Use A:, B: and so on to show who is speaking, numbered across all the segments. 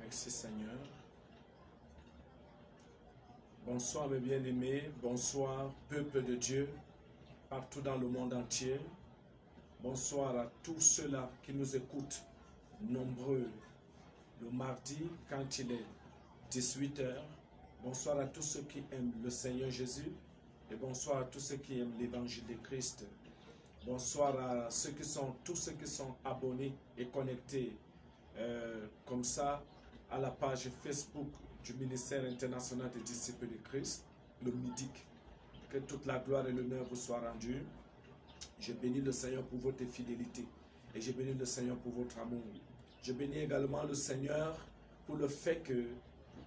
A: Merci Seigneur. Bonsoir mes bien-aimés, bonsoir peuple de Dieu, partout dans le monde entier. Bonsoir à tous ceux-là qui nous écoutent, nombreux, le mardi quand il est 18 h. Bonsoir à tous ceux qui aiment le Seigneur Jésus et bonsoir à tous ceux qui aiment l'évangile de Christ. Bonsoir à tous ceux qui sont abonnés et connectés comme ça à la page Facebook du ministère international des disciples de Christ, le MIDIC. Que toute la gloire et l'honneur vous soient rendus. Je bénis le Seigneur pour votre fidélité et je bénis le Seigneur pour votre amour. Je bénis également le Seigneur pour le fait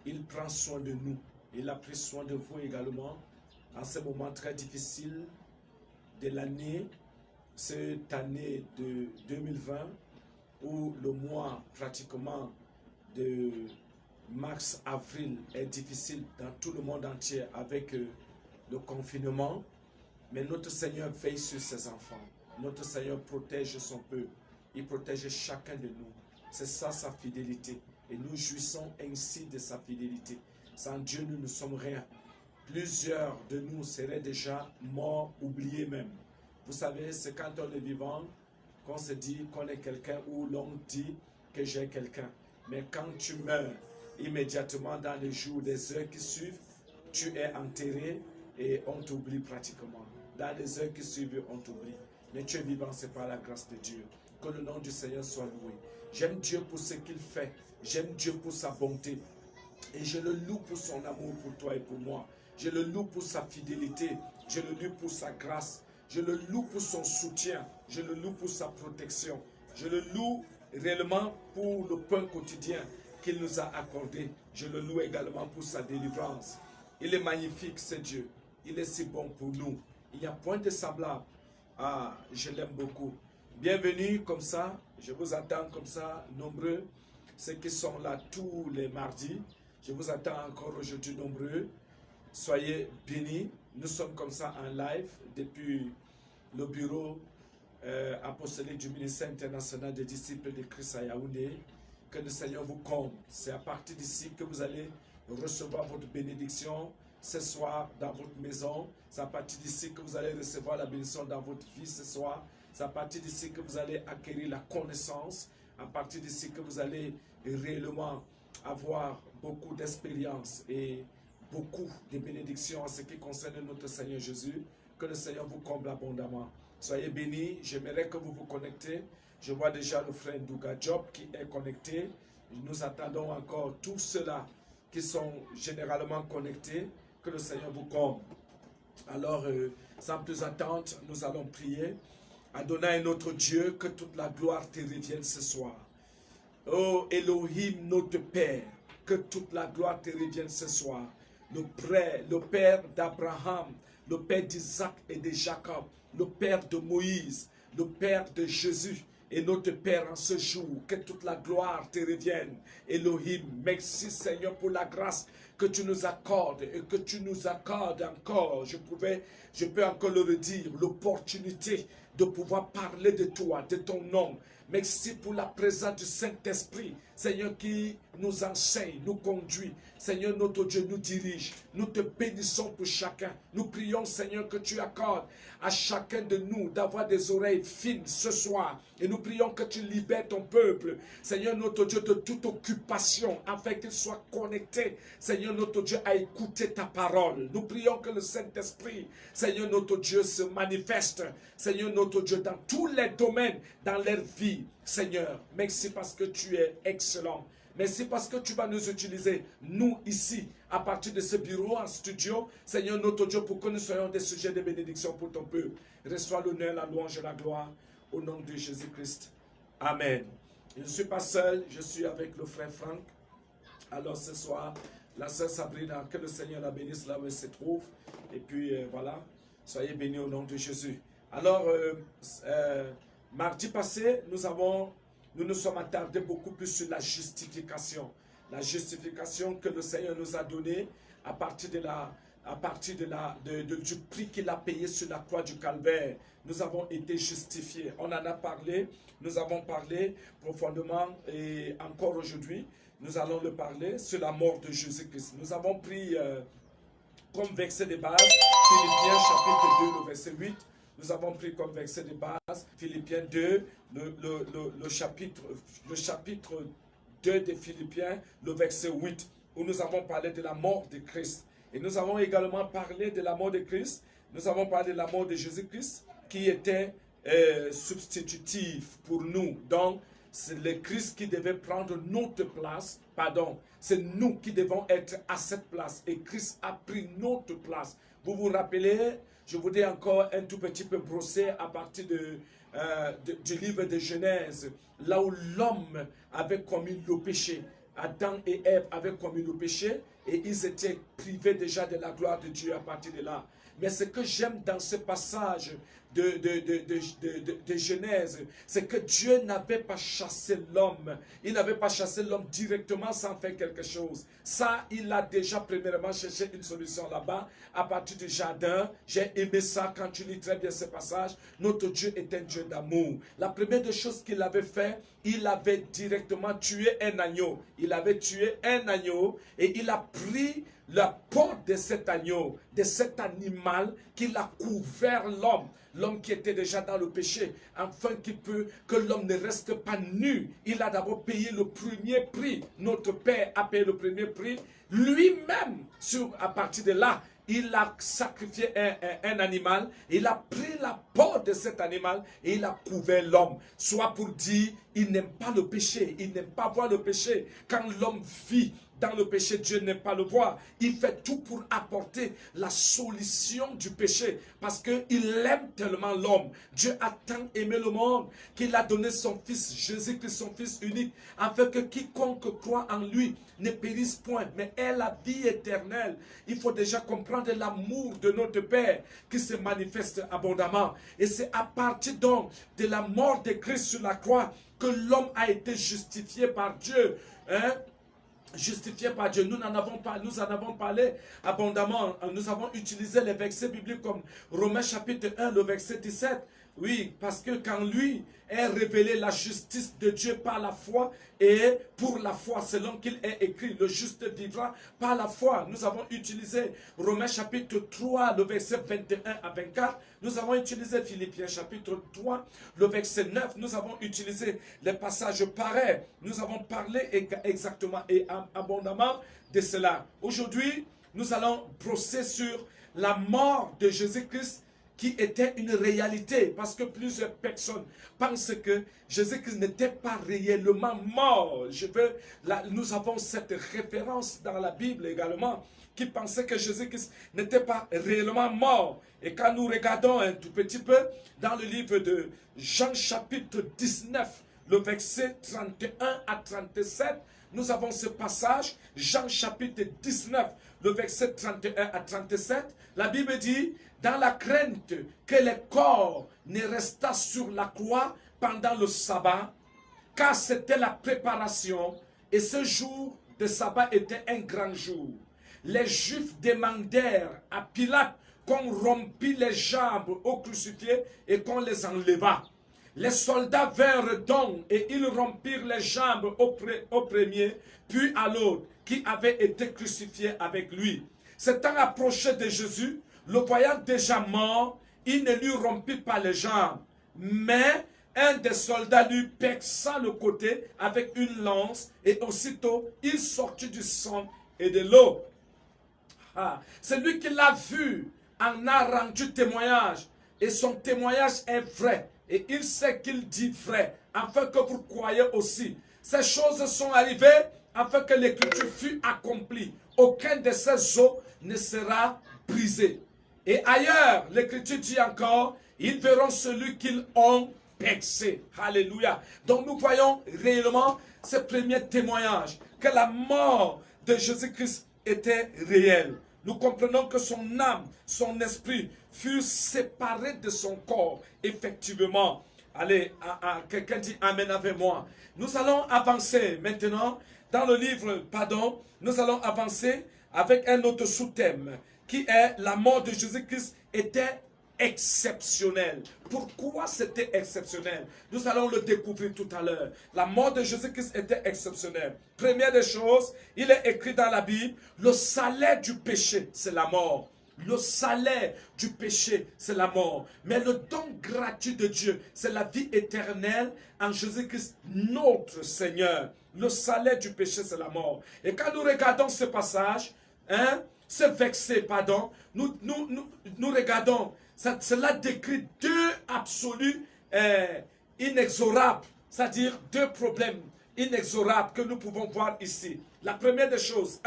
A: qu'il prend soin de nous. Il a pris soin de vous également en ce moment très difficile de l'année, cette année de 2020, où le mois pratiquement de mars-avril est difficile dans tout le monde entier avec le confinement. Mais notre Seigneur veille sur ses enfants. Notre Seigneur protège son peuple. Il protège chacun de nous. C'est ça sa fidélité. Et nous jouissons ainsi de sa fidélité. Sans Dieu, nous ne sommes rien. Plusieurs de nous seraient déjà morts, oubliés même. Vous savez, c'est quand on est vivant qu'on se dit qu'on est quelqu'un ou l'on dit que j'ai quelqu'un. Mais quand tu meurs, immédiatement dans les jours, les heures qui suivent, tu es enterré et on t'oublie pratiquement. Dans les heures qui suivent, on t'oublie. Mais tu es vivant, c'est par la grâce de Dieu. Que le nom du Seigneur soit loué. J'aime Dieu pour ce qu'il fait. J'aime Dieu pour sa bonté. Et je le loue pour son amour pour toi et pour moi. Je le loue pour sa fidélité. Je le loue pour sa grâce. Je le loue pour son soutien. Je le loue pour sa protection. Je le loue réellement pour le pain quotidien qu'il nous a accordé. Je le loue également pour sa délivrance. Il est magnifique, c'est Dieu. Il est si bon pour nous. Il n'y a point de semblable. Ah, je l'aime beaucoup. Bienvenue comme ça. Je vous attends comme ça, nombreux. Ceux qui sont là tous les mardis. Je vous attends encore aujourd'hui nombreux. Soyez bénis. Nous sommes comme ça en live depuis le bureau apostolique du ministère international des disciples de Christ à Yaoundé. Que le Seigneur vous comble. C'est à partir d'ici que vous allez recevoir votre bénédiction ce soir dans votre maison. C'est à partir d'ici que vous allez recevoir la bénédiction dans votre vie ce soir. C'est à partir d'ici que vous allez acquérir la connaissance. À partir d'ici que vous allez réellement avoir beaucoup d'expérience et beaucoup de bénédictions en ce qui concerne notre Seigneur Jésus. Que le Seigneur vous comble abondamment. Soyez bénis. J'aimerais que vous vous connectez. Je vois déjà le frère Douga Job qui est connecté. Nous attendons encore tous ceux-là qui sont généralement connectés. Que le Seigneur vous comble. Alors, sans plus attendre, nous allons prier. Adonai notre Dieu, que toute la gloire te revienne ce soir. Oh Elohim, notre Père, que toute la gloire te revienne ce soir. Le Père d'Abraham, le Père d'Isaac et de Jacob, le Père de Moïse, le Père de Jésus et notre Père en ce jour. Que toute la gloire te revienne. Elohim, merci Seigneur pour la grâce que tu nous accordes et que tu nous accordes encore. Je peux encore le redire, l'opportunité de pouvoir parler de toi, de ton nom. Merci pour la présence du Saint-Esprit, Seigneur, qui nous enseigne, nous conduit. Seigneur, notre Dieu, nous dirige. Nous te bénissons pour chacun. Nous prions, Seigneur, que tu accordes à chacun de nous d'avoir des oreilles fines ce soir. Et nous prions que tu libères ton peuple, Seigneur, notre Dieu, de toute occupation, afin qu'il soit connecté, Seigneur, notre Dieu, à écouter ta parole. Nous prions que le Saint-Esprit, Seigneur, notre Dieu, se manifeste, Seigneur, notre Dieu, dans tous les domaines, dans leur vie. Seigneur, merci parce que tu es excellent. Merci parce que tu vas nous utiliser, nous ici, à partir de ce bureau en studio, Seigneur notre Dieu, pour que nous soyons des sujets de bénédiction pour ton peuple. Reçois l'honneur, la louange et la gloire au nom de Jésus-Christ. Amen. Je ne suis pas seul, je suis avec le frère Franck. Alors ce soir, la sœur Sabrina, que le Seigneur la bénisse là où elle se trouve. Et puis voilà, soyez bénis au nom de Jésus. Alors, mardi passé, nous nous sommes attardés beaucoup plus sur la justification. La justification que le Seigneur nous a donnée à partir du prix qu'il a payé sur la croix du Calvaire. Nous avons été justifiés. On en a parlé, nous avons parlé profondément et encore aujourd'hui nous allons le parler sur la mort de Jésus-Christ. Nous avons pris comme verset de base Philippiens chapitre 2, le verset 8. Nous avons pris comme verset de base Philippiens 2, le chapitre 2 de Philippiens, le verset 8, où nous avons parlé de la mort de Christ. Et nous avons également parlé de la mort de Christ. Nous avons parlé de la mort de Jésus-Christ qui était substitutif pour nous. Donc, c'est le Christ qui devait prendre notre place. Pardon, c'est nous qui devons être à cette place. Et Christ a pris notre place. Vous vous rappelez, je voudrais encore un tout petit peu brosser à partir du livre de Genèse, là où l'homme avait commis le péché. Adam et Ève avaient commis le péché et ils étaient privés déjà de la gloire de Dieu à partir de là. Mais ce que j'aime dans ce passage de Genèse, c'est que Dieu n'avait pas chassé l'homme. Il n'avait pas chassé l'homme directement sans faire quelque chose. Ça, il a déjà premièrement cherché une solution là-bas, à partir du jardin. J'ai aimé ça quand tu lis très bien ce passage. Notre Dieu est un Dieu d'amour. La première des choses qu'il avait fait, il avait directement tué un agneau. Il avait tué un agneau et il a pris la peau de cet agneau, de cet animal qu'il a couvert l'homme. L'homme qui était déjà dans le péché, afin que l'homme ne reste pas nu. Il a d'abord payé le premier prix. Notre Père a payé le premier prix. Lui-même, à partir de là, il a sacrifié un animal. Il a pris la peau de cet animal et il a couvert l'homme. Soit pour dire, il n'aime pas le péché. Il n'aime pas voir le péché. Quand l'homme vit dans le péché, Dieu n'aime pas le voir. Il fait tout pour apporter la solution du péché. Parce qu'il aime tellement l'homme. Dieu a tant aimé le monde qu'il a donné son Fils, Jésus-Christ, son Fils unique, afin que quiconque croit en lui ne périsse point, mais ait la vie éternelle. Il faut déjà comprendre l'amour de notre Père qui se manifeste abondamment. Et c'est à partir donc de la mort de Christ sur la croix que l'homme a été justifié par Dieu. Justifié par Dieu. Nous en avons parlé abondamment. Nous avons utilisé les versets bibliques comme Romains chapitre 1, le verset 17. Oui, parce que quand lui est révélé la justice de Dieu par la foi et pour la foi, selon qu'il est écrit, le juste vivra par la foi. Nous avons utilisé Romains chapitre 3, le verset 21 à 24. Nous avons utilisé Philippiens chapitre 3, le verset 9. Nous avons utilisé les passages pareils. Nous avons parlé exactement et abondamment de cela. Aujourd'hui, nous allons brosser sur la mort de Jésus-Christ qui était une réalité, parce que plusieurs personnes pensent que Jésus-Christ n'était pas réellement mort. Nous avons cette référence dans la Bible également, qui pensait que Jésus-Christ n'était pas réellement mort. Et quand nous regardons un tout petit peu dans le livre de Jean chapitre 19, le verset 31 à 37, nous avons ce passage, Jean chapitre 19, le verset 31 à 37, la Bible dit, dans la crainte que le corps ne restât sur la croix pendant le sabbat, car c'était la préparation, et ce jour de sabbat était un grand jour. Les Juifs demandèrent à Pilate qu'on rompît les jambes aux crucifiés et qu'on les enlevât. Les soldats vinrent donc et ils rompirent les jambes au premier, puis à l'autre, qui avait été crucifié avec lui. S'étant approché de Jésus, le voyant déjà mort, il ne lui rompit pas les jambes. Mais un des soldats lui perça le côté avec une lance et aussitôt il sortit du sang et de l'eau. Celui qui l'a vu en a rendu témoignage et son témoignage est vrai. Et il sait qu'il dit vrai, afin que vous croyez aussi. Ces choses sont arrivées afin que l'écriture fût accomplie. Aucun de ces os ne sera brisé. Et ailleurs, l'écriture dit encore, ils verront celui qu'ils ont percé. Alléluia. Donc nous voyons réellement ce premier témoignage, que la mort de Jésus-Christ était réelle. Nous comprenons que son âme, son esprit furent séparés de son corps, effectivement. Allez, quelqu'un dit Amen avec moi. Nous allons avancer maintenant dans le livre, nous allons avancer avec un autre sous-thème qui est la mort de Jésus-Christ était exceptionnel. Pourquoi c'était exceptionnel? Nous allons le découvrir tout à l'heure. La mort de Jésus-Christ était exceptionnelle. Première des choses, il est écrit dans la Bible, le salaire du péché, c'est la mort. Le salaire du péché, c'est la mort. Mais le don gratuit de Dieu, c'est la vie éternelle en Jésus-Christ, notre Seigneur. Le salaire du péché, c'est la mort. Et quand nous regardons ce passage, ce verset, pardon, nous regardons, cela décrit deux absolus inexorables, c'est-à-dire deux problèmes inexorables que nous pouvons voir ici. La première des choses,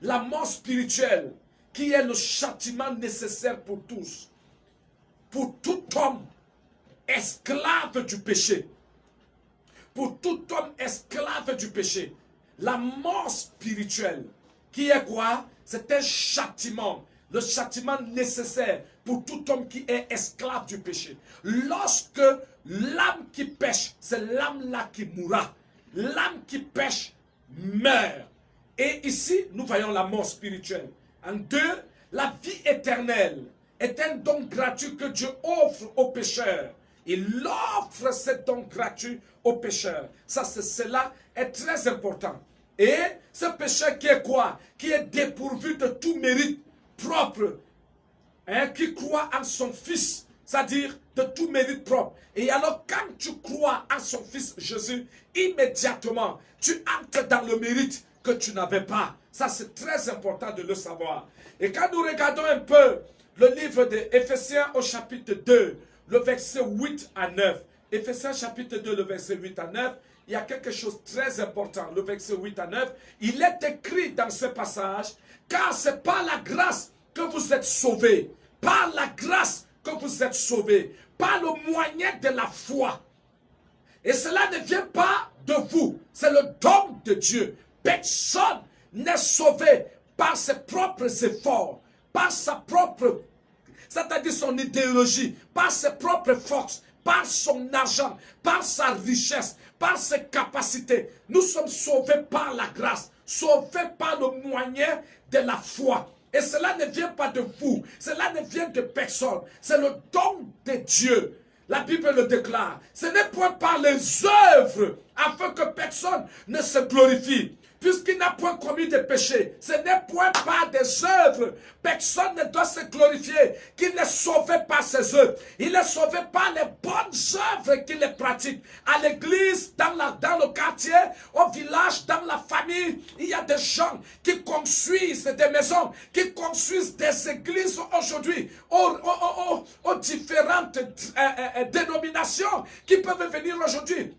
A: la mort spirituelle, qui est le châtiment nécessaire pour tous, pour tout homme esclave du péché. Pour tout homme esclave du péché. La mort spirituelle, qui est quoi? C'est un châtiment. Le châtiment nécessaire pour tout homme qui est esclave du péché. Lorsque l'âme qui pêche, c'est l'âme-là qui mourra. L'âme qui pêche meurt. Et ici, nous voyons la mort spirituelle. En deux, la vie éternelle est un don gratuit que Dieu offre aux pécheurs. Il offre ce don gratuit aux pécheurs. Cela est très important. Et ce pécheur qui est quoi? Qui est dépourvu de tout mérite propre. Qui croit en son Fils, c'est-à-dire de tout mérite propre. Et alors, quand tu crois en son Fils Jésus, immédiatement, tu entres dans le mérite que tu n'avais pas. Ça, c'est très important de le savoir. Et quand nous regardons un peu le livre d'Éphésiens au chapitre 2, le verset 8 à 9. Éphésiens chapitre 2, le verset 8 à 9, il y a quelque chose de très important. Le verset 8 à 9, il est écrit dans ce passage, car c'est par la grâce que vous êtes sauvés. Par la grâce que vous êtes sauvés. Par le moyen de la foi. Et cela ne vient pas de vous. C'est le don de Dieu. Personne n'est sauvé par ses propres efforts, par sa propre, c'est-à-dire son idéologie, par ses propres forces, par son argent, par sa richesse, par ses capacités. Nous sommes sauvés par la grâce, sauvés par le moyen de la foi. Et cela ne vient pas de vous, cela ne vient de personne, c'est le don de Dieu. La Bible le déclare. Ce n'est point par les œuvres, afin que personne ne se glorifie. Puisqu'il n'a point commis de péché, ce n'est point par des œuvres. Personne ne doit se glorifier qu'il est sauvé par ses œuvres. Il est sauvé par les bonnes œuvres qu'il pratique. À l'église, dans le quartier, au village, dans la famille, il y a des gens qui construisent des maisons, qui construisent des églises aujourd'hui, aux différentes dénominations qui peuvent venir aujourd'hui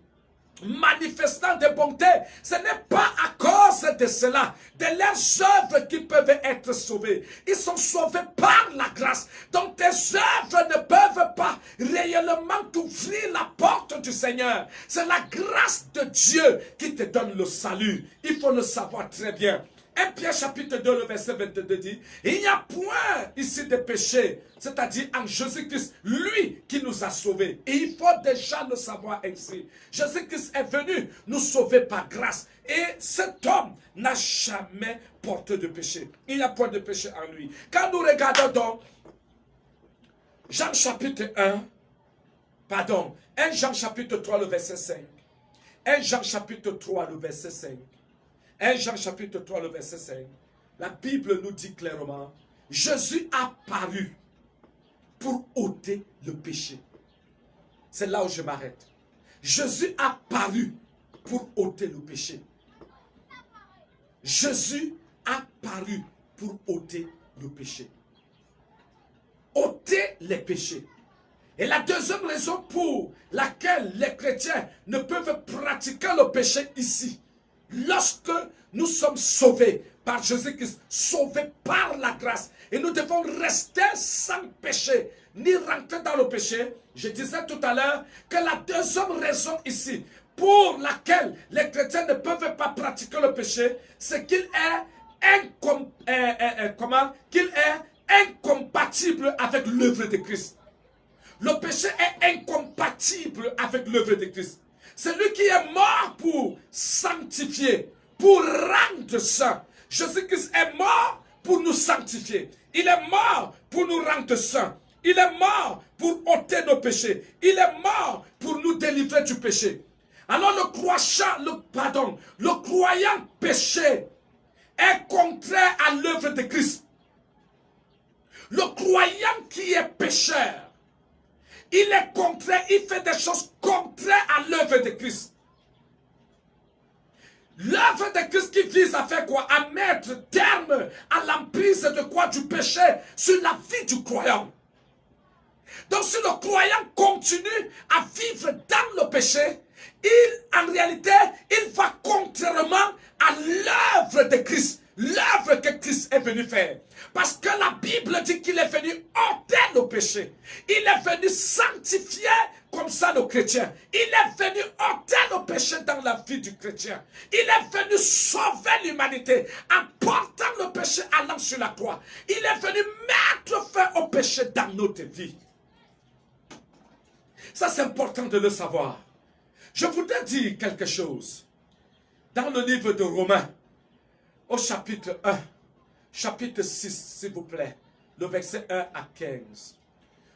A: manifestant de bonté. Ce n'est pas à cause de cela, de leurs œuvres qui peuvent être sauvés. Ils sont sauvés par la grâce. Donc tes œuvres ne peuvent pas réellement t'ouvrir la porte du Seigneur. C'est la grâce de Dieu qui te donne le salut. Il faut le savoir très bien. 1 Pierre chapitre 2, le verset 22 dit, il n'y a point ici de péché, c'est-à-dire en Jésus-Christ, lui qui nous a sauvés. Et il faut déjà le savoir ainsi. Jésus-Christ est venu nous sauver par grâce. Et cet homme n'a jamais porté de péché. Il n'y a point de péché en lui. Quand nous regardons donc Jean chapitre 1 Jean chapitre 3, le verset 5. 1 Jean chapitre 3, le verset 5. 1 Jean chapitre 3, le verset 5. La Bible nous dit clairement, Jésus a paru pour ôter le péché. C'est là où je m'arrête. Jésus a paru pour ôter le péché. Jésus a paru pour ôter le péché. Ôter les péchés. Et la deuxième raison pour laquelle les chrétiens ne peuvent pratiquer le péché ici, lorsque nous sommes sauvés par Jésus-Christ, sauvés par la grâce, et nous devons rester sans péché, ni rentrer dans le péché. Je disais tout à l'heure que la deuxième raison ici, pour laquelle les chrétiens ne peuvent pas pratiquer le péché, c'est qu'il est incompatible avec l'œuvre de Christ. Le péché est incompatible avec l'œuvre de Christ. C'est lui qui est mort pour sanctifier, pour rendre saint. Jésus-Christ est mort pour nous sanctifier. Il est mort pour nous rendre saints. Il est mort pour ôter nos péchés. Il est mort pour nous délivrer du péché. Alors le croyant péché est contraire à l'œuvre de Christ. Le croyant qui est pécheur, il est contraire, il fait des choses contraires à l'œuvre de Christ. L'œuvre de Christ qui vise à faire quoi? À mettre terme à l'emprise de quoi? Du péché sur la vie du croyant. Donc si le croyant continue à vivre dans le péché, en réalité, il va contrairement à l'œuvre de Christ. L'œuvre que Christ est venu faire. Parce que la Bible dit qu'il est venu ôter le péché. Il est venu sanctifier comme ça le chrétien. Il est venu ôter le péché dans la vie du chrétien. Il est venu sauver l'humanité en portant le péché allant sur la croix. Il est venu mettre fin au péché dans notre vie. Ça c'est important de le savoir. Je voudrais dire quelque chose. Dans le livre de Romains, au chapitre 1, chapitre 6, s'il vous plaît, le verset 1 à 15.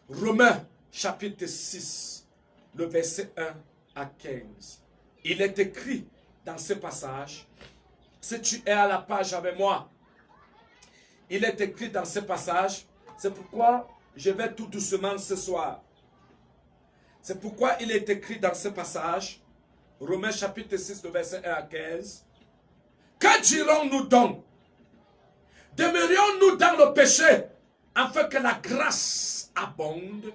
A: Romains, chapitre 6, le verset 1 à 15. Il est écrit dans ce passage, si tu es à la page avec moi, il est écrit dans ce passage, c'est pourquoi je vais tout doucement ce soir. C'est pourquoi il est écrit dans ce passage, Romains chapitre 6, le verset 1 à 15. Que dirons-nous donc? Demeurions-nous dans le péché afin que la grâce abonde?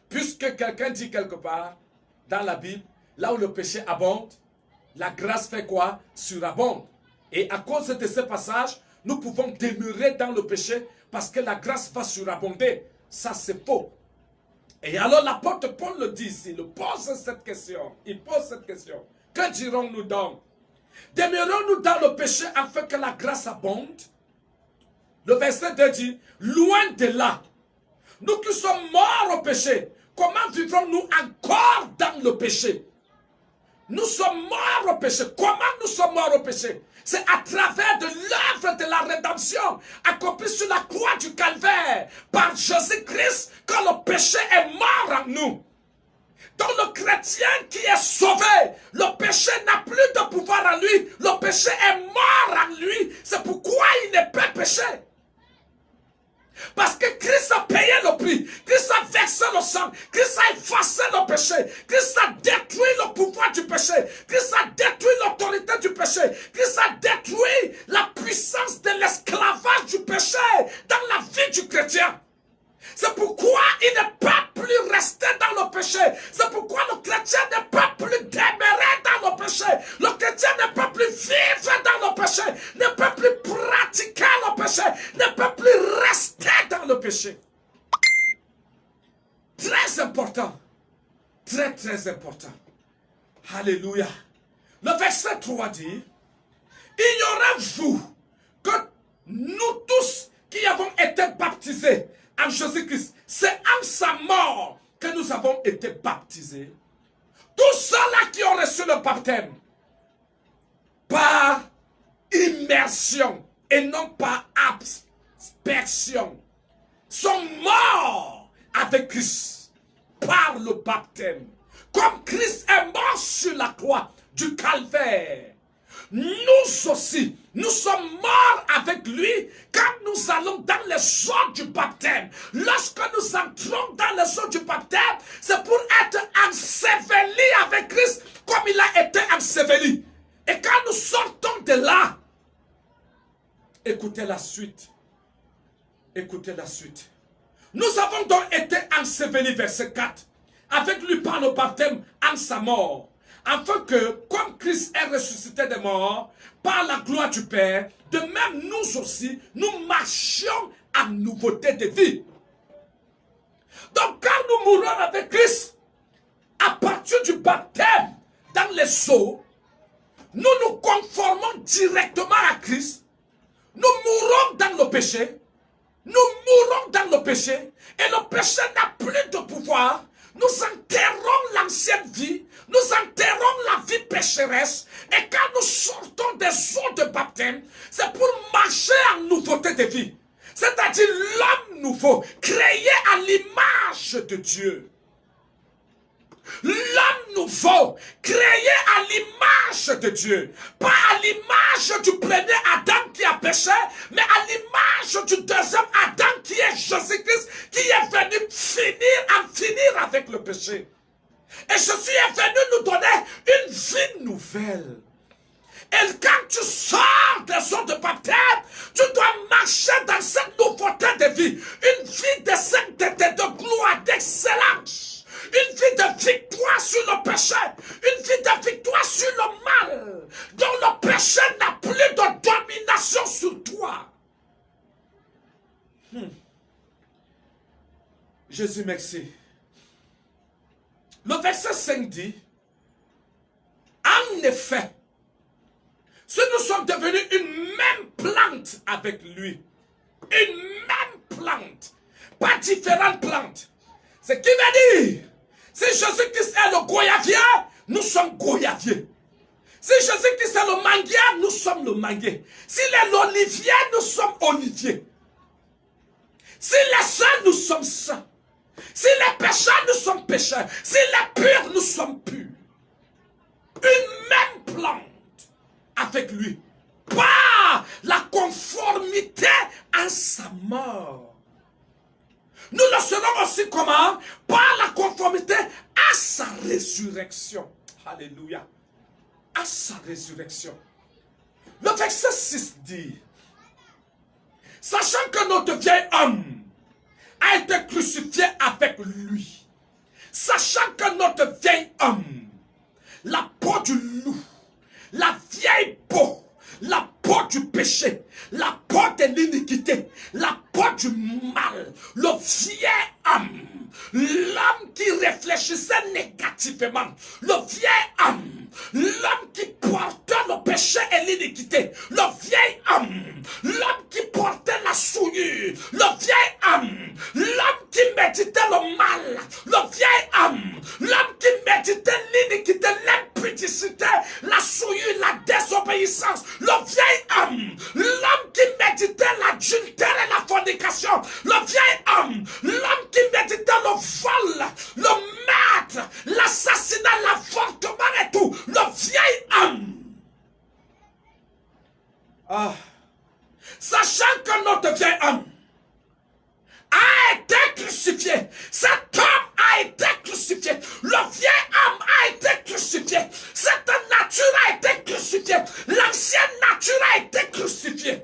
A: Puisque quelqu'un dit quelque part dans la Bible, là où le péché abonde, la grâce fait quoi? Surabonde. Et à cause de ce passage, nous pouvons demeurer dans le péché parce que la grâce va surabonder. Ça c'est faux. Et alors l'apôtre Paul le dit ici, il pose cette question. Il pose cette question. Que dirons-nous donc? Demeurons-nous dans le péché afin que la grâce abonde? Le verset 2 dit, loin de là, nous qui sommes morts au péché, comment vivrons-nous encore dans le péché? Nous sommes morts au péché. Comment nous sommes morts au péché? C'est à travers de l'œuvre de la rédemption accomplie sur la croix du calvaire par Jésus-Christ que le péché est mort en nous. Donc le chrétien qui est sauvé, le péché n'a plus de pouvoir en lui. Le péché est mort en lui. C'est pourquoi il n'est pas péché. Parce que Christ a payé le prix. Christ a versé le sang. Christ a effacé le péché. Christ a détruit le pouvoir du péché. Christ a détruit l'autorité du péché. Christ a détruit la puissance de l'esclavage du péché dans la vie du chrétien. C'est pourquoi il n'est pas plus resté dans le péché. C'est pourquoi le chrétien n'est pas plus demeuré dans le péché. Le chrétien n'est pas plus vivre dans le péché. N'est pas plus pratiquer le péché. N'est pas plus rester dans le péché. Très important. Très très important. Alléluia. Le verset 3 dit, ignorez-vous que nous tous qui avons été baptisés en Jésus-Christ, c'est en sa mort que nous avons été baptisés. Tous ceux-là qui ont reçu le baptême par immersion et non par aspersion sont morts avec Christ par le baptême. Comme Christ est mort sur la croix du calvaire, nous aussi, nous sommes morts avec lui quand nous allons dans les eaux du baptême. Lorsque nous entrons dans les eaux du baptême, c'est pour être ensevelis avec Christ comme il a été enseveli. Et quand nous sortons de là, écoutez la suite. Écoutez la suite. Nous avons donc été ensevelis, verset 4, avec lui par le baptême en sa mort. Afin que, comme Christ est ressuscité des morts, par la gloire du Père, de même nous aussi, nous marchions en nouveauté de vie. Donc quand nous mourons avec Christ, à partir du baptême dans les eaux, nous nous conformons directement à Christ, nous mourons dans le péché, nous mourons dans le péché, et le péché n'a plus de pouvoir. Nous enterrons l'ancienne vie, nous enterrons la vie pécheresse, et quand nous sortons des eaux de baptême, c'est pour marcher en nouveauté de vie. C'est-à-dire l'homme nouveau, créé à l'image de Dieu. L'homme nouveau, créé à l'image de Dieu. Pas à l'image du premier Adam qui a péché, mais à l'image du deuxième Adam qui est Jésus-Christ, qui est venu en finir avec le péché. Et Jésus est venu nous donner une vie nouvelle. Et quand tu sors des eaux de baptême, tu dois marcher dans cette nouveauté de vie. Une vie de sainteté, de gloire, d'excellence. Une vie de victoire sur le péché. Une vie de victoire sur le mal. Dont le péché n'a plus de domination sur toi. Jésus, merci. Le verset 5 dit, en effet, si nous sommes devenus une même plante avec lui, une même plante, pas différentes plantes, ce qui veut dire, si Jésus-Christ est le goyavier, nous sommes goyaviers. Si Jésus-Christ est le manguier, nous sommes le manguier. S'il est l'olivier, nous sommes oliviers. S'il est saint, nous sommes saints. S'il est pécheur, nous sommes pécheurs. S'il est pur, nous sommes purs. Une même plante avec lui. Par la conformité à sa mort. Nous le serons aussi comment? Par la conformité à sa résurrection. Alléluia. À sa résurrection. Le verset 6 dit, sachant que notre vieil homme a été crucifié avec lui, sachant que notre vieil homme, la peau du loup, la vieille peau, la peau du péché, la peau de l'iniquité, la peau du mal, le vieil homme, l'homme qui réfléchissait négativement, le vieil homme, l'homme qui portait le péché et l'iniquité, le vieil homme, l'homme qui portait la souillure, le vieil homme, l'homme qui méditait le mal, le vieil homme, l'homme qui méditait l'iniquité, l'impudicité, la souillure, la désobéissance, le vieil homme, l'homme qui méditait l'adultère et la fornication, le vieil homme, l'homme qui méditait le vol, le meurtre, l'assassinat, l'avortement et tout, le vieil homme. Sachant que notre vieil homme a été crucifié, cet homme a été crucifié, le vieil homme a été crucifié, cette nature a été crucifiée, l'ancienne nature a été crucifiée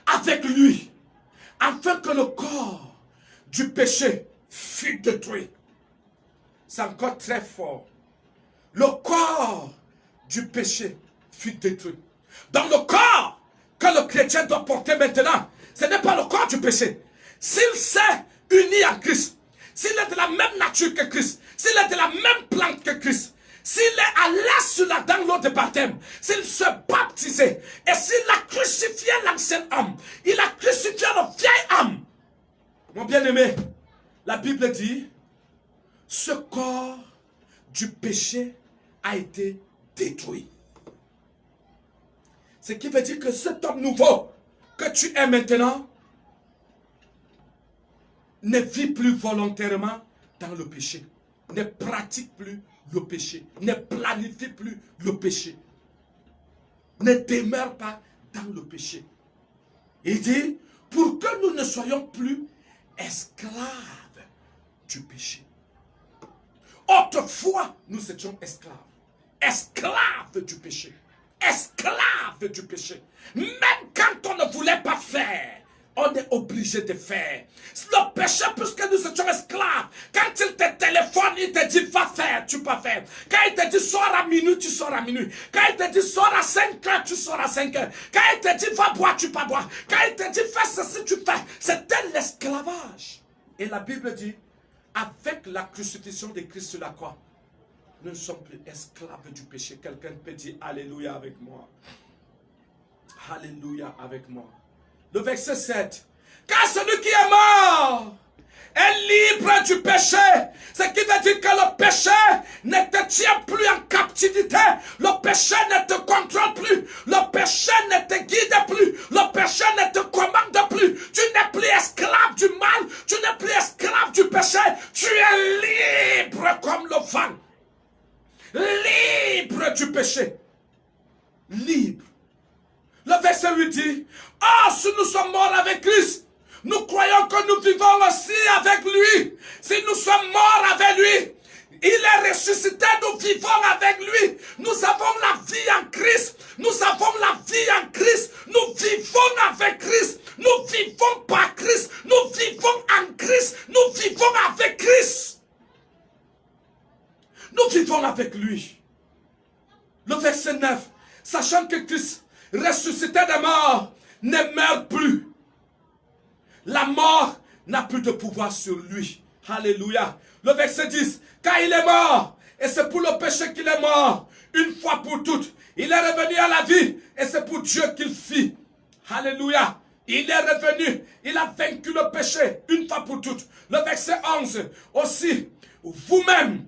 A: avec lui, afin que le corps du péché fût détruit. C'est encore très fort. Le corps du péché fut détruit. Dans le corps que le chrétien doit porter maintenant, ce n'est pas le corps du péché. S'il s'est uni à Christ, s'il est de la même nature que Christ, s'il est de la même plante que Christ, s'il est à l'aise dans l'eau de baptême, s'il se baptisait, et s'il a crucifié l'ancien homme, il a crucifié le vieil homme. Mon bien-aimé, la Bible dit, ce corps du péché a été détruit. Ce qui veut dire que cet homme nouveau que tu es maintenant ne vit plus volontairement dans le péché, ne pratique plus le péché, ne planifie plus le péché, ne demeure pas dans le péché. Il dit, pour que nous ne soyons plus esclaves du péché. Autrefois, nous étions esclaves. Esclaves du péché. Esclaves du péché. Même quand on ne voulait pas faire, on est obligé de faire. Le péché, puisque nous étions esclaves, quand il te téléphone, il te dit va faire, tu peux faire. Quand il te dit sors à minuit, tu sors à minuit. Quand il te dit sors à 5 heures, tu sors à 5 heures. Quand il te dit va boire, tu peux boire. Quand il te dit fais ceci, tu fais. C'était l'esclavage. Et la Bible dit, avec la crucifixion de Christ sur la croix, nous ne sommes plus esclaves du péché. Quelqu'un peut dire Alléluia avec moi. Alléluia avec moi. Le verset 7. Car celui qui est mort est libre du péché. Ce qui veut dire que le péché ne te tient plus en captivité. Le péché ne te contrôle plus. Le péché ne te guide plus. Le péché ne te commande plus. Tu n'es plus esclave du mal. Tu n'es plus esclave du péché. Tu es libre comme le vent. Libre du péché. Libre. Le verset 8 dit, « si nous sommes morts avec Christ, nous croyons que nous vivons aussi avec lui. Si nous sommes morts avec lui, il est ressuscité, nous vivons avec lui. Nous avons la vie en Christ. Nous avons la vie en Christ. Nous vivons avec Christ. Nous vivons par Christ. Nous vivons en Christ. Nous vivons avec Christ. Nous vivons avec lui. » Le verset 9, sachant que Christ, ressuscité des morts, ne meurt plus. La mort n'a plus de pouvoir sur lui. Alléluia. Le verset 10, car il est mort, et c'est pour le péché qu'il est mort, une fois pour toutes. Il est revenu à la vie, et c'est pour Dieu qu'il vit. Alléluia. Il est revenu, il a vaincu le péché, une fois pour toutes. Le verset 11, aussi, vous-même,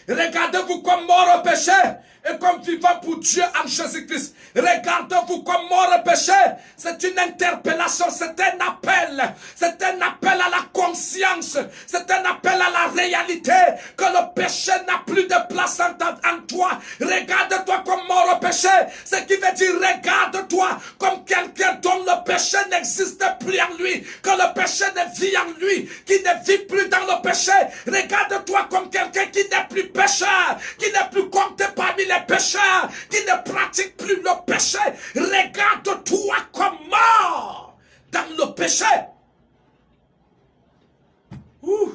A: regardez-vous comme mort au péché et comme vivant pour Dieu en Jésus-Christ. Regardez-vous comme mort au péché. C'est une interpellation, c'est un appel. C'est un appel à la conscience. C'est un appel à la réalité. Que le péché n'a plus de place en toi. Regarde-toi comme mort au péché. Ce qui veut dire regarde-toi comme quelqu'un dont le péché n'existe plus en lui. Que le péché ne vit en lui. Qui ne vit plus dans le péché. Regarde-toi comme quelqu'un qui n'est plus pécheur. Qui n'est plus compté parmi les pécheurs, qui ne pratiquent plus le péché. Regarde-toi comme mort dans le péché. Ouh.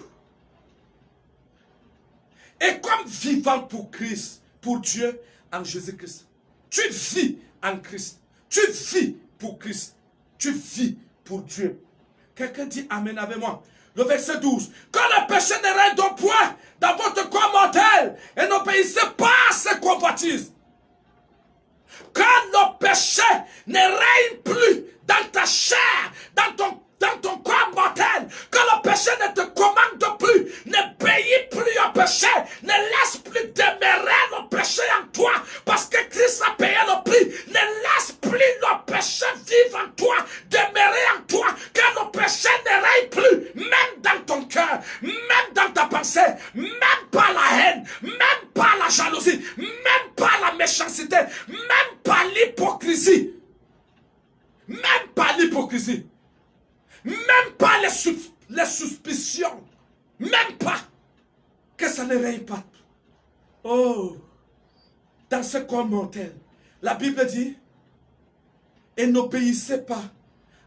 A: Et comme vivant pour Christ, pour Dieu en Jésus-Christ. Tu vis en Christ. Tu vis pour Christ. Tu vis pour Dieu. Quelqu'un dit Amen avec moi. Le verset 12. Que le péché ne règne donc point dans votre corps mortel et n'obéissez pas à ses convoitises. Que le péché ne règne plus dans ta chair, dans ton corps mortel. Que le péché ne te commande plus. N'obéis plus au péché. Ne laisse plus demeurer le péché en toi. Parce que Christ a payé le prix. Ne laisse plus le péché vivre en toi. Demeurer en toi. Que le péché ne règne plus. Même dans ton cœur. Même dans ta pensée. Même pas la haine. Même pas la jalousie. Même pas la méchanceté. Même pas l'hypocrisie. Même pas l'hypocrisie. Même pas les suspicions. Même pas. Que ça ne règne pas. Oh. Dans ce corps mortel. La Bible dit. Et n'obéissez pas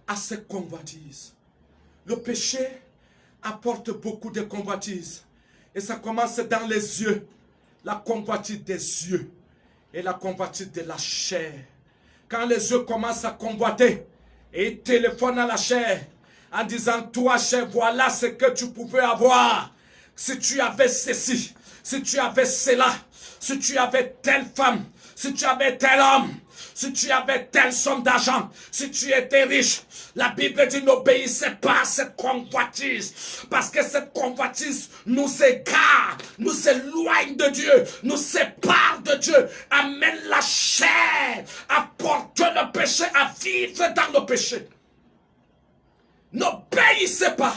A: à ces convoitises. Le péché apporte beaucoup de convoitises. Et ça commence dans les yeux. La convoitise des yeux. Et la convoitise de la chair. Quand les yeux commencent à convoiter. Et ils téléphonent à la chair. En disant, toi, chair, voilà ce que tu pouvais avoir. Si tu avais ceci, si tu avais cela, si tu avais telle femme, si tu avais tel homme, si tu avais telle somme d'argent, si tu étais riche, la Bible dit n'obéissez pas à cette convoitise. Parce que cette convoitise nous égare, nous éloigne de Dieu, nous sépare de Dieu, amène la chair à porter le péché, à vivre dans le péché. N'obéissez pas.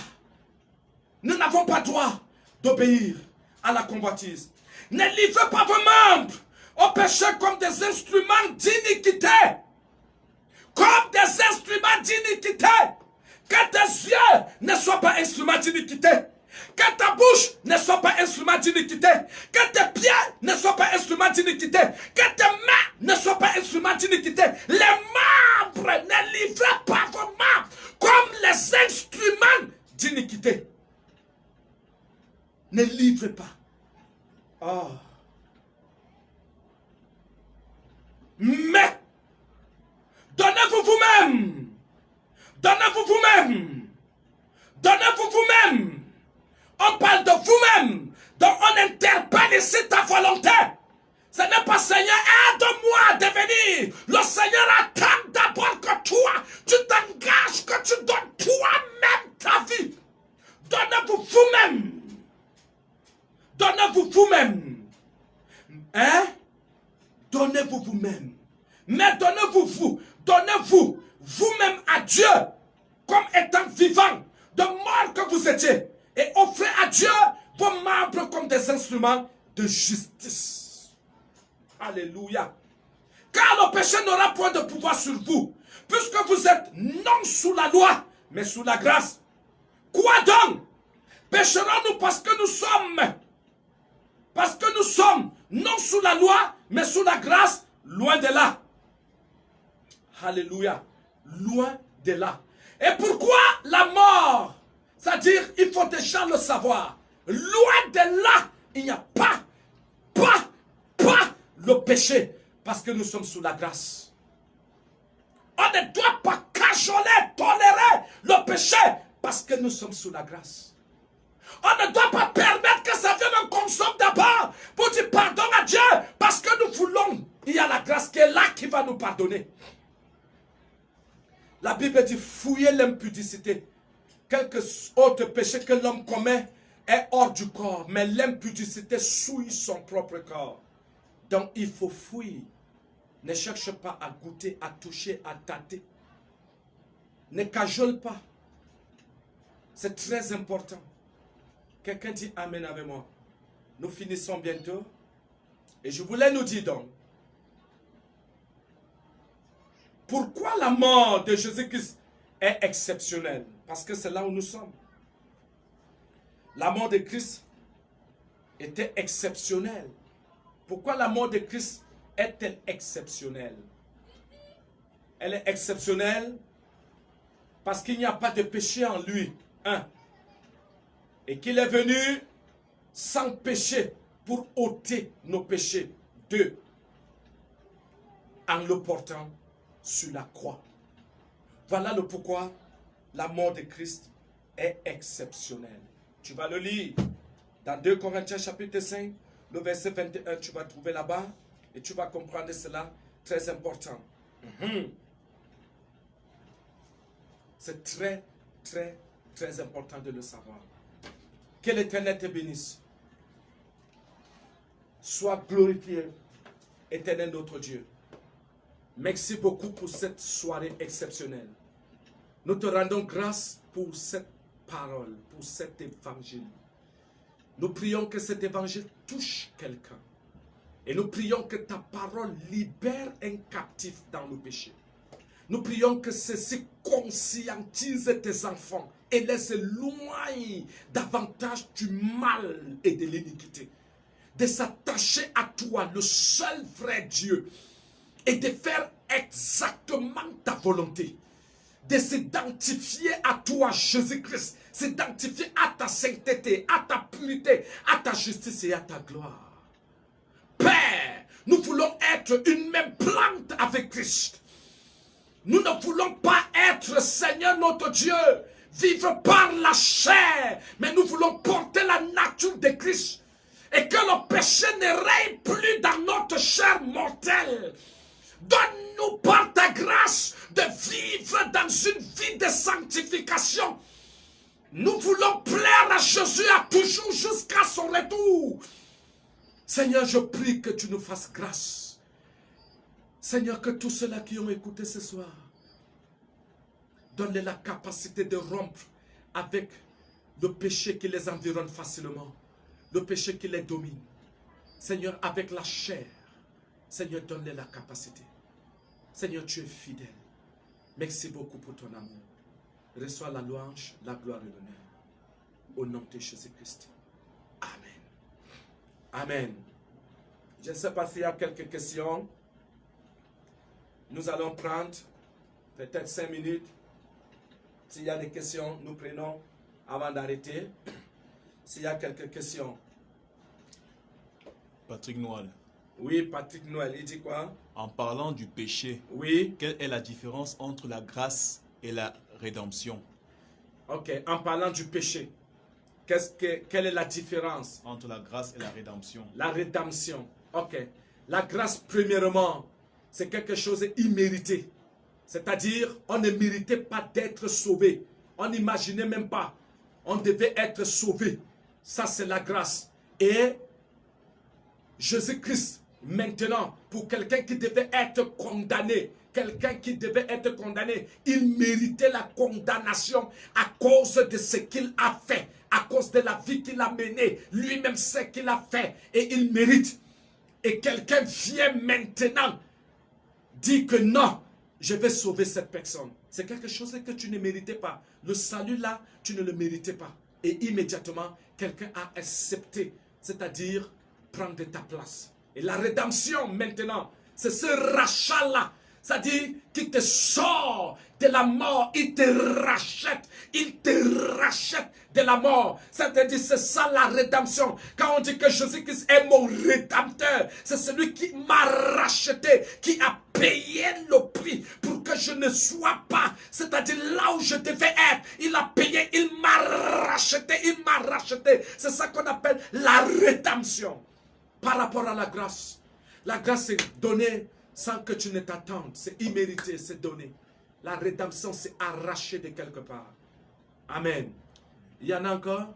A: Nous n'avons pas droit d'obéir à la convoitise. Ne livrez pas vos membres au péché comme des instruments d'iniquité. Comme des instruments d'iniquité. Que tes yeux ne soient pas instruments d'iniquité. Que ta bouche ne soit pas instrument d'iniquité. Que tes pieds ne soient pas instruments d'iniquité. Que tes mains ne soient pas instruments d'iniquité. Les membres, ne livrez pas vos membres comme les instruments d'iniquité. Ne livrez pas. Oh. Mais, donnez-vous vous-même. Donnez-vous vous-même. Donnez-vous vous-même. On parle de vous-même. Donc on interpelle ici ta volonté. Ce n'est pas Seigneur, aide-moi à devenir. Le Seigneur attend d'abord que toi, tu t'engages, que tu donnes toi-même ta vie. Donnez-vous vous-même. Donnez-vous vous-même. Hein? Donnez-vous vous-même. Mais donnez-vous vous-même à Dieu comme étant vivant, de mort que vous étiez. Et offrez à Dieu vos membres comme des instruments de justice. Alléluia. Car le péché n'aura point de pouvoir sur vous, puisque vous êtes non sous la loi, mais sous la grâce. Quoi donc? Pécherons-nous parce que nous sommes non sous la loi, mais sous la grâce? Loin de là. Alléluia. Loin de là. Et pourquoi la mort? C'est-à-dire, il faut déjà le savoir. Loin de là, il n'y a pas le péché. Parce que nous sommes sous la grâce. On ne doit pas cajoler, tolérer le péché. Parce que nous sommes sous la grâce. On ne doit pas permettre que ça vienne en consomme d'abord. Pour dire pardon à Dieu. Parce que nous voulons. Il y a la grâce qui est là qui va nous pardonner. La Bible dit fouiller l'impudicité. Quelque autre péché que l'homme commet est hors du corps. Mais l'impudicité souille son propre corps. Donc il faut fouiller. Ne cherche pas à goûter, à toucher, à tâter. Ne cajole pas. C'est très important. Quelqu'un dit Amen avec moi. Nous finissons bientôt. Et je voulais nous dire donc. Pourquoi la mort de Jésus-Christ est exceptionnelle? Parce que c'est là où nous sommes. La mort de Christ était exceptionnelle. Pourquoi la mort de Christ est-elle exceptionnelle? Elle est exceptionnelle parce qu'il n'y a pas de péché en lui. Un. Et qu'il est venu sans péché pour ôter nos péchés. Deux. En le portant sur la croix. Voilà le pourquoi la mort de Christ est exceptionnelle. Tu vas le lire dans 2 Corinthiens chapitre 5, le verset 21, tu vas trouver là-bas et tu vas comprendre cela, très important. C'est très, très, très important de le savoir. Que l'Éternel te bénisse. Sois glorifié, Éternel notre Dieu. Merci beaucoup pour cette soirée exceptionnelle. Nous te rendons grâce pour cette parole, pour cet évangile. Nous prions que cet évangile touche quelqu'un. Et nous prions que ta parole libère un captif dans le péché. Nous prions que ceci conscientise tes enfants et les éloigne davantage du mal et de l'iniquité. De s'attacher à toi, le seul vrai Dieu, et de faire exactement ta volonté. De s'identifier à toi, Jésus-Christ, s'identifier à ta sainteté, à ta pureté, à ta justice et à ta gloire. Père, nous voulons être une même plante avec Christ. Nous ne voulons pas être, Seigneur notre Dieu, vivre par la chair, mais nous voulons porter la nature de Christ. Et que le péché ne règne plus dans notre chair mortelle. Donne-nous par ta grâce de vivre dans une vie de sanctification. Nous voulons plaire à Jésus à toujours jusqu'à son retour. Seigneur, je prie que tu nous fasses grâce. Seigneur, que tous ceux-là qui ont écouté ce soir, donne-les la capacité de rompre avec le péché qui les environne facilement, le péché qui les domine. Seigneur, avec la chair, Seigneur, donne-les la capacité. Seigneur, tu es fidèle. Merci beaucoup pour ton amour. Reçois la louange, la gloire et l'honneur. Au nom de Jésus-Christ. Amen. Amen. Je ne sais pas s'il y a quelques questions. Nous allons prendre peut-être 5 minutes. S'il y a des questions, nous prenons avant d'arrêter. S'il y a quelques questions.
B: Patrick Noël.
A: Oui, Patrick Noël, il dit quoi?
B: En parlant du péché,
A: oui.
B: Quelle est la différence entre la grâce et la rédemption?
A: Ok, en parlant du péché, quelle est la différence?
B: Entre la grâce et la rédemption.
A: La rédemption, ok. La grâce, premièrement, c'est quelque chose d'immérité. C'est-à-dire, on ne méritait pas d'être sauvé. On n'imaginait même pas. On devait être sauvé. Ça, c'est la grâce. Et Jésus-Christ Maintenant, pour quelqu'un qui devait être condamné, il méritait la condamnation à cause de ce qu'il a fait, à cause de la vie qu'il a menée. Lui-même sait qu'il a fait et il mérite. Et quelqu'un vient maintenant dire que non, je vais sauver cette personne. C'est quelque chose que tu ne méritais pas. Le salut là, tu ne le méritais pas. Et immédiatement, quelqu'un a accepté, c'est-à-dire prendre ta place. Et la rédemption maintenant, c'est ce rachat-là. C'est-à-dire qu'il te sort de la mort, il te rachète de la mort. C'est-à-dire c'est ça la rédemption. Quand on dit que Jésus-Christ est mon rédempteur, c'est celui qui m'a racheté, qui a payé le prix pour que je ne sois pas, c'est-à-dire là où je devais être. Il a payé, il m'a racheté, C'est ça qu'on appelle la rédemption. Par rapport à la grâce. La grâce est donnée sans que tu ne t'attendes. C'est immérité, c'est donné. La rédemption, c'est arraché de quelque part. Amen. Il y en a encore?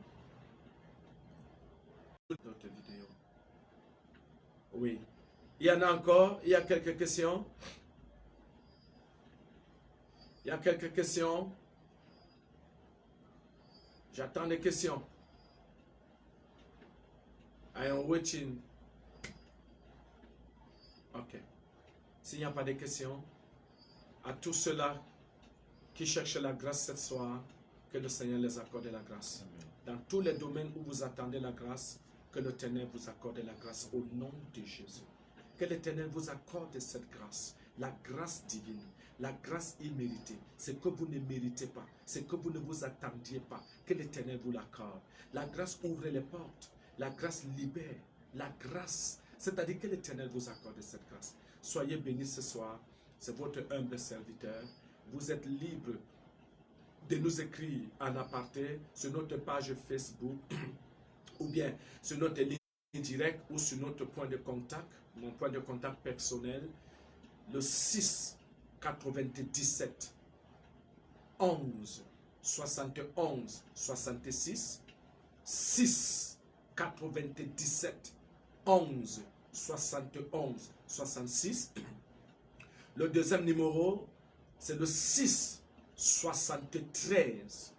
A: D'autres vidéos. Oui. Il y en a encore? Il y a quelques questions? Il y a quelques questions? J'attends des questions. I am waiting. Ok. S'il n'y a pas de questions, à tous ceux-là qui cherchent la grâce cette soir, que le Seigneur les accorde la grâce. Amen. Dans tous les domaines où vous attendez la grâce, que l'Éternel vous accorde la grâce au nom de Jésus. Que l'Éternel vous accorde cette grâce, la grâce divine, la grâce imméritée, ce que vous ne méritez pas, ce que vous ne vous attendiez pas, que l'Éternel vous l'accorde. La grâce ouvre les portes, la grâce libère, la grâce, c'est-à-dire que l'Éternel vous accorde cette grâce. Soyez bénis ce soir, c'est votre humble serviteur. Vous êtes libre de nous écrire en aparté sur notre page Facebook ou bien sur notre ligne directe ou sur notre point de contact, mon point de contact personnel, le 6 97 11 71 66 6 97 11 71 66. Le deuxième numéro, c'est le 6 73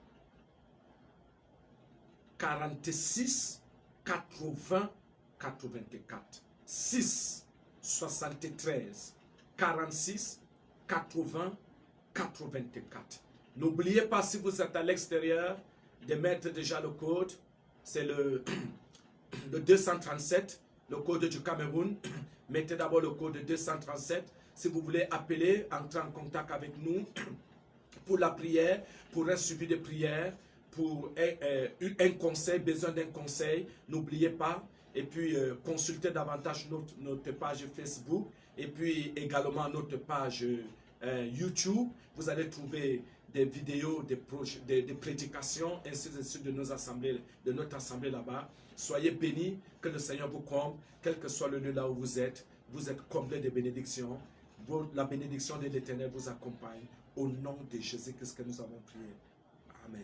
A: 46 80 84. 6 73 46 80 84. N'oubliez pas, si vous êtes à l'extérieur, de mettre déjà le code. C'est le 237, le code du Cameroun. Mettez d'abord le code 237. Si vous voulez appeler, entrer en contact avec nous pour la prière, pour un suivi de prière, pour un conseil, besoin d'un conseil, n'oubliez pas. Et puis, consultez davantage notre page Facebook et puis également notre page YouTube. Vous allez trouver des vidéos, des prédications, ainsi de suite de nos assemblées, de notre assemblée là-bas. Soyez bénis, que le Seigneur vous comble, quel que soit le lieu là où vous êtes comblés de bénédictions. La bénédiction de l'Éternel vous accompagne. Au nom de Jésus-Christ que nous avons prié. Amen.